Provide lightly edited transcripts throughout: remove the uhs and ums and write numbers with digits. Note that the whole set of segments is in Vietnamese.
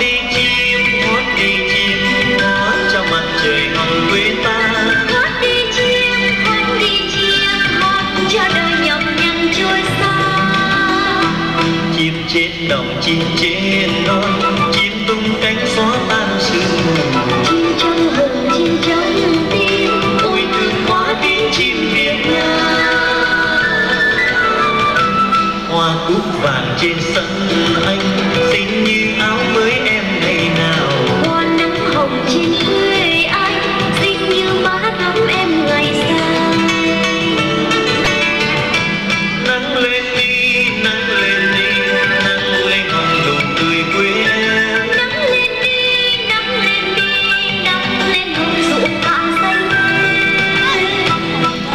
hót đi chim, hót cho mặt trời hồng quê ta. hót đi chim, hót cho đời nhọc nhằn trôi xa. Chim trên đồng, chim trên non, chim tung cánh xóa tan sương mù. Chim trong rừng, chim trong tim, Ôi thương quá tiếng chim Việt Nam. Hoa cúc vàng trên sân anh, xinh như áo mới em ngày nào. hoa nắng hồng trên quê anh, xinh như má thắm em ngày xa. Nắng lên đi, nắng lên đi, nắng lên hồng nụ cười quê em. Nắng lên đi, nắng lên đi, nắng lên hồng ruộng vàng xanh.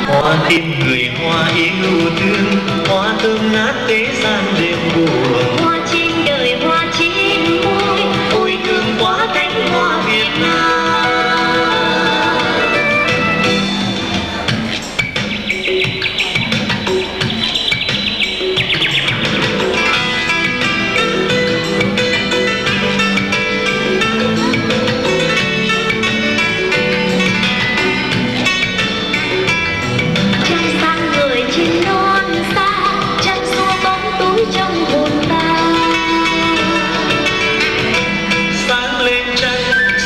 Hoa tim người, hoa yêu thương, hoa thơm ngát thế gian đêm buồn. Hoa trên đời, hoa trên môi, Ôi thương quá cánh hoa Việt Nam. trăng sáng ngời trên non xa, trăng xua bóng tối trong hồn ta. Sáng lên trăng,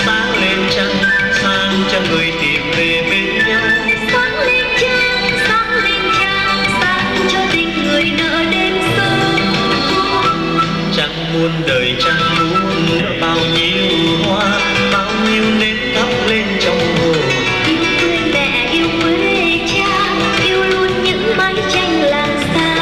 sáng lên trăng, sáng cho người tìm về bên nhau. Sáng lên trăng, sáng lên trăng, sáng cho tình người nợ đêm sâu. Trăng muôn đời, trăng muôn bao nhiêu hoa, bao nhiêu nến thắp lên trong hồn. Yêu quê mẹ, yêu quê cha, yêu luôn những mái tranh làng xa.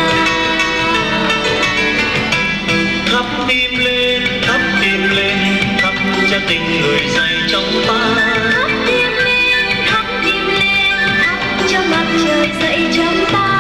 Thắp tim lên, thắp tim lên, thắp cho tình người dày trong ta. Thắp tim lên, thắp tim lên, thắp cho mặt trời dậy trong ta.